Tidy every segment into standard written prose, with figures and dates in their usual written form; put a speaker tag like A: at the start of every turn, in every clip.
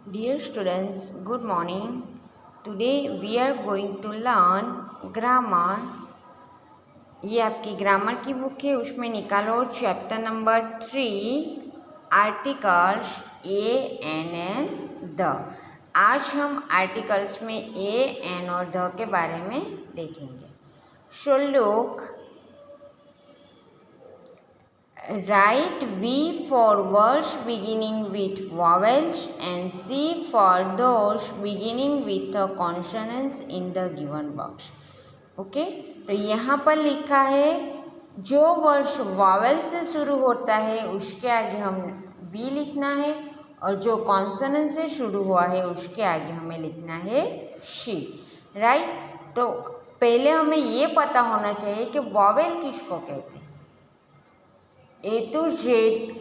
A: Dear students, good morning. Today we are going to learn grammar. ये आपकी grammar की book है, उसमें निकालो chapter number 3 articles a an and the. आज हम आर्टिकल्स में ए एन और द के बारे में देखेंगे। So look, write V for words beginning with vowels and C for those beginning with a consonants in the given box. Okay, तो यहाँ पर लिखा है जो वर्ड वावेल से शुरू होता है उसके आगे हम V लिखना है और जो कॉन्सोनेंट से शुरू हुआ है उसके आगे हमें लिखना है शी। राइट, तो पहले हमें ये पता होना चाहिए कि वावेल किसको कहते हैं। ए टू जेड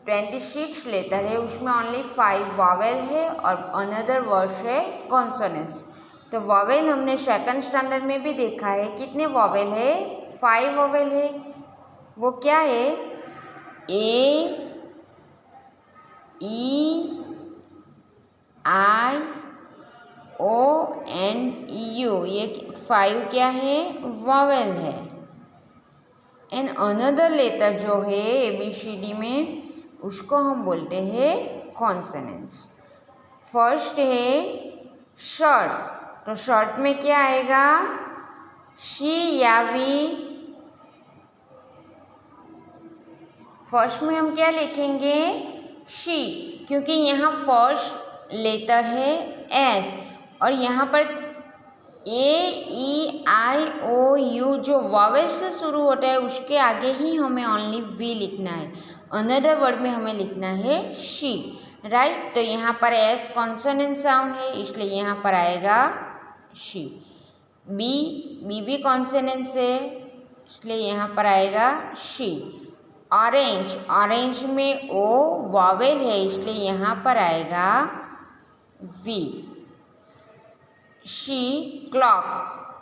A: 26 लेटर है, उसमें ओनली 5 वावेल है और अनदर वर्ड्स है कॉन्सोनेंट्स। तो वावेल हमने सेकंड स्टैंडर्ड में भी देखा है, कितने वावेल है? 5 वावेल है। वो क्या है? ए, ई, आई, ओ, एन, यू, ये 5 क्या है? वावेल है। एंड अनदर लेटर जो है ABCD में उसको हम बोलते हैं कॉन्सोनेंट्स। फर्स्ट है शर्ट, तो शर्ट में क्या आएगा? शी या वी। फर्स्ट में हम क्या लिखेंगे? शी, क्योंकि यहाँ फर्स्ट लेटर है एस और यहाँ पर ए, ई, आई, ओ, यू जो वावेल से शुरू होता है उसके आगे ही हमें ओनली वी लिखना है। अनदर वर्ड में हमें लिखना है शी। राइट, तो यहाँ पर एस कॉन्सोनेंट साउंड है इसलिए यहाँ पर आएगा शी। बी, बी भी कॉन्सोनेंट है इसलिए यहाँ पर आएगा शी। ऑरेंज, ऑरेंज में ओ वावेल है इसलिए यहाँ पर आएगा वी। शी क्लॉक,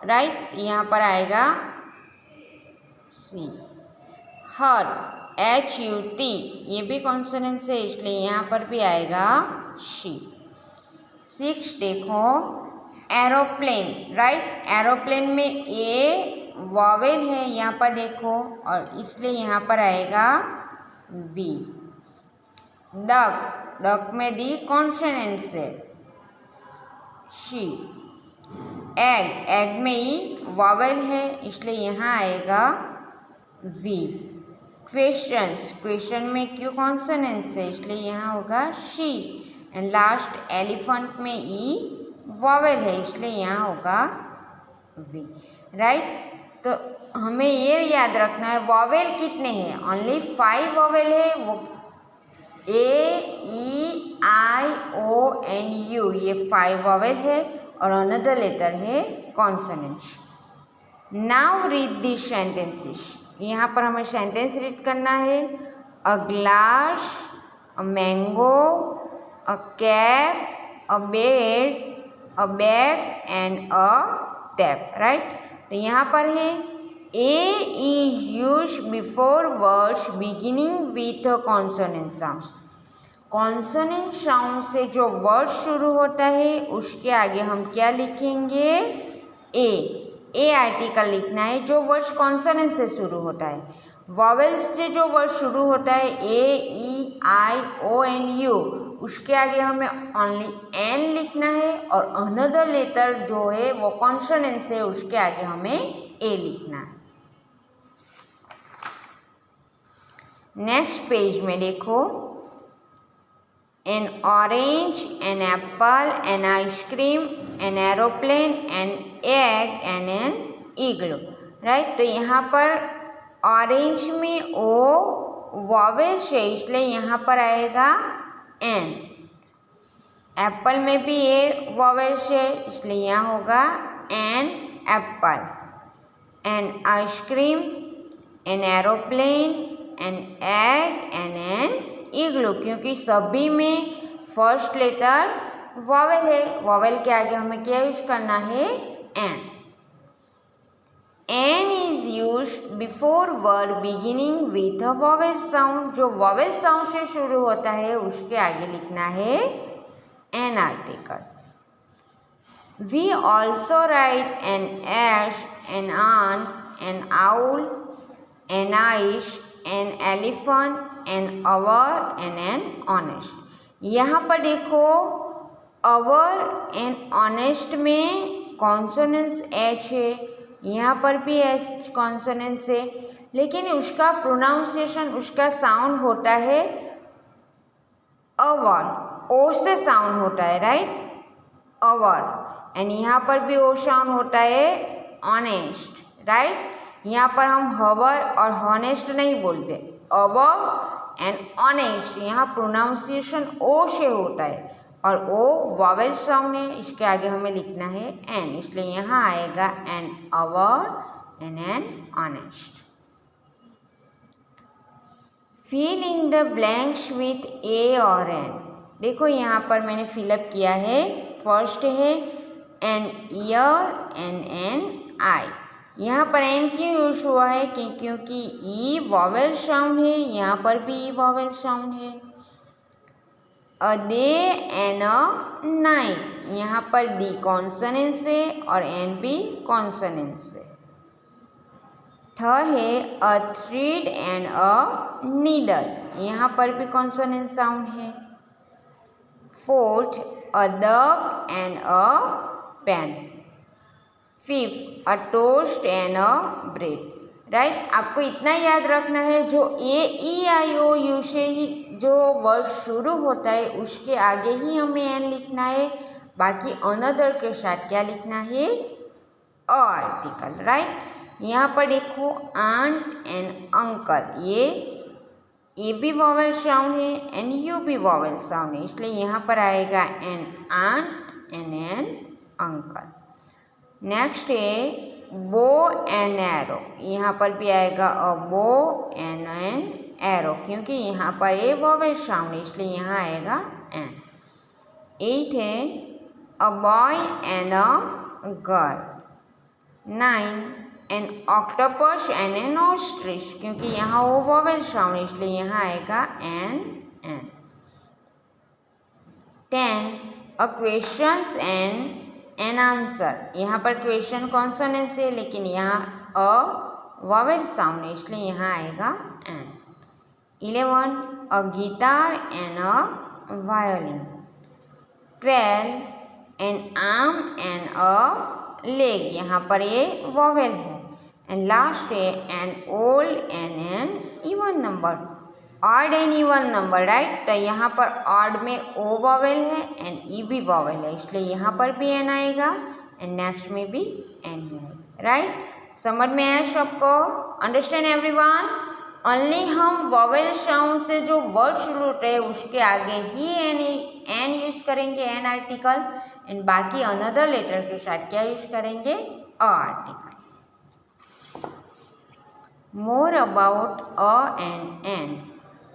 A: राइट, यहाँ पर आएगा सी। हर, HUT, ये भी कॉन्सोनेंट है इसलिए यहाँ पर भी आएगा शी। 6 देखो एरोप्लेन, राइट, एरोप्लेन में ए वावेल है यहाँ पर देखो और इसलिए यहाँ पर आएगा वी। डक, डक में दी कॉन्सोनेंट है शी। एग, एग में ई वावेल है इसलिए यहाँ आएगा वी। क्वेश्चंस, क्वेश्चन में क्यू कॉन्सोनेंट्स है इसलिए यहाँ होगा शी। एंड लास्ट एलिफेंट में ई वावेल है इसलिए यहाँ होगा वी। राइट, तो हमें ये याद रखना है वावेल कितने हैं? ओनली 5 वावेल है, वो ए, ई, आई, ओ, एन, यू, ये 5 वावेल है और अनदर लेटर है consonants. Now read this sentences, यहाँ पर हमें सेंटेंस रीड करना है। A glass, a mango, a cap, a bed, a bag and a tap. Right, तो यहाँ पर है a is use before words beginning with a consonant sound. Consonant sound से जो वर्ड शुरू होता है उसके आगे हम क्या लिखेंगे? ए आर्टिकल लिखना है जो वर्ड्स कॉन्सोनेंट से शुरू होता है। वॉवेल्स से जो वर्ड शुरू होता है ए, ई, आई, ओ, एन, यू, उसके आगे हमें ओनली एन लिखना है और अनदर लेटर जो है वो कॉन्सोनेंट से उसके आगे हमें ए लिखना है। नेक्स्ट पेज में देखो, an orange, an apple, an ice cream, an aeroplane, an egg and an igloo. Right, तो यहाँ पर ऑरेंज में ओ वावेल है इसलिए यहाँ पर आएगा एन। एप्पल में भी ए वावेल है इसलिए यहाँ होगा an apple. An ice cream, an aeroplane, an egg and an igloo, क्योंकि सभी में फर्स्ट लेटर वावेल है, वावेल के आगे हमें क्या यूज करना है? An. An is use before word beginning with a vowel sound, जो वावेल साउंड से शुरू होता है उसके आगे लिखना है an article. We also write an ash, an ant, an owl, an ice, an elephant, an hour and an honest. यहाँ पर देखो अवर एंड ऑनेस्ट में कॉन्सोनेंस एच है, यहाँ पर भी एच कॉन्सोनेंस है, लेकिन उसका प्रोनाउंसिएशन, उसका साउंड होता है अवर, ओ से साउंड होता है, राइट, अवर। एंड यहाँ पर भी ओ साउंड होता है ऑनेस्ट, राइट। यहाँ पर हम हवर और हॉनेस्ट नहीं बोलते, अवर एंड ऑनेस्ट। यहाँ प्रोनाउंसिएशन ओ से होता है और ओ वॉवेल साउंड है, इसके आगे हमें लिखना है एन, इसलिए यहाँ आएगा an hour and an honest. Fill in the blanks with a और एन। देखो यहाँ पर मैंने फिलअप किया है, फर्स्ट है एन ईयर एंड एन आई। यहाँ पर एन क्यों यूज हुआ है क्योंकि ई वॉवेल साउंड है, यहाँ पर भी ई वॉवेल साउंड है। A day and a night, यहाँ पर डी कॉन्सोनेंस है और एन भी कॉन्सोनेंस है। थर्ड है a thread and a needle, यहाँ पर भी कॉन्सोनेंट साउंड है। Fourth a duck and a pen. Fifth a toast and a bread, right. आपको इतना याद रखना है, जो ए ई आई ओ यू से ही जो वर्ड शुरू होता है उसके आगे ही हमें एन लिखना है, बाकी अनदर के साथ क्या लिखना है, अ आर्टिकल, राइट। यहाँ पर देखो आंट एंड अंकल, ये ए भी वॉवेल साउंड है एंड यू भी वॉवेल साउंड है, इसलिए यहाँ पर आएगा an aunt and an uncle. Next है बो एंड एरो, यहाँ पर भी आएगा अ बो एंड एन एरो, क्योंकि यहाँ पर ए वॉवेल साउंड है, इसलिए यहाँ आएगा एन। 8 है a boy and a girl. 9 an octopus and an ostrich, क्योंकि यहाँ वो वॉवेल साउंड है, इसलिए यहाँ आएगा an an. 10 a questions and an answer, यहाँ पर क्वेश्चन कॉन्सोनेंस है लेकिन यहाँ अ वॉवेल साउंड है, इसलिए यहाँ आएगा an. 11 a guitar and a violin. 12 an arm and a leg, यहाँ पर ये वॉवेल है। एंड लास्ट है an old and an even number, odd and even number, right. तो यहाँ पर ऑड में ओ वॉवेल है एंड ई भी वॉवेल है, इसलिए यहाँ पर भी एन आएगा एंड नेक्स्ट में भी एन ही आएगा, राइट। समझ में आया सबको? Understand everyone? ओनली हम वॉवेल साउंड से जो वर्ड शुरू होते हैं उसके आगे ही एन यूज करेंगे, एन आर्टिकल, एंड बाकी अनदर लेटर के साथ क्या यूज करेंगे, a article. More about a and an.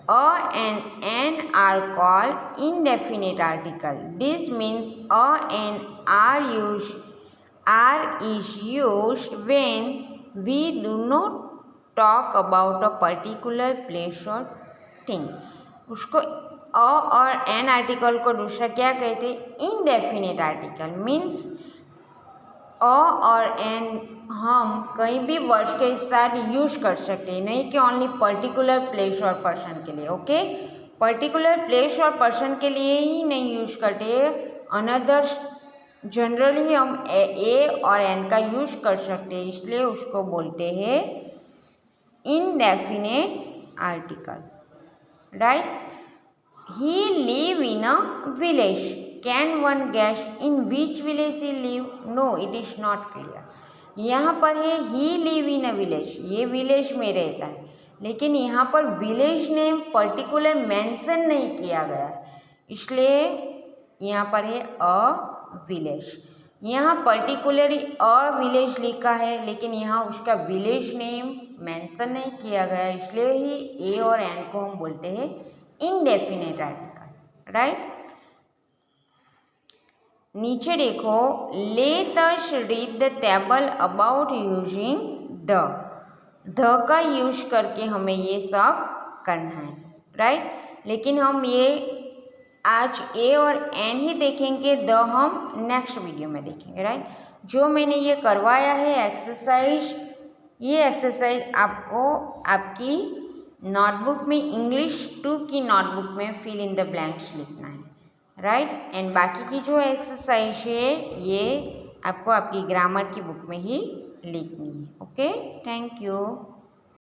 A: A and an are called indefinite article. This means a and are is used when we do not talk about a particular place or thing. उसको a और an article को दूसरा क्या कहते हैं, indefinite article. Means अ और N हम कहीं भी वर्ड्स के साथ यूज कर सकते हैं, नहीं कि ओनली पर्टिकुलर प्लेस और पर्सन के लिए, ओके। पर्टिकुलर प्लेस और पर्सन के लिए ही नहीं यूज करते, अनदर जनरली हम ए और एन का यूज कर सकते हैं, इसलिए उसको बोलते हैं indefinite article, right. He live in a village. Can one guess in which village he live? No, it is not clear. यहाँ पर है he live in a village, ये विलेज में रहता है, लेकिन यहाँ पर विलेज नेम पर्टिकुलर मेंशन नहीं किया गया है, इसलिए यहाँ पर है अ विलेज। यहाँ पर्टिकुलरली अ विलेज लिखा है, लेकिन यहाँ उसका विलेज नेम मेंशन नहीं किया गया है, इसलिए ही ए और एन को हम बोलते हैं इनडेफिनेट आर्टिकल, राइट। नीचे देखो, let us read the table about using the का यूज करके हमें ये सब करना है, राइट। लेकिन हम ये आज ए और एन ही देखेंगे, द हम नेक्स्ट वीडियो में देखेंगे, राइट। जो मैंने ये करवाया है एक्सरसाइज, ये एक्सरसाइज आपको आपकी नोटबुक में इंग्लिश 2 की नोटबुक में फिल इन द ब्लैंक्स लिखना है, राइट। एंड बाकी की जो एक्सरसाइज है ये आपको आपकी ग्रामर की बुक में ही लिखनी है। Okay, thank you.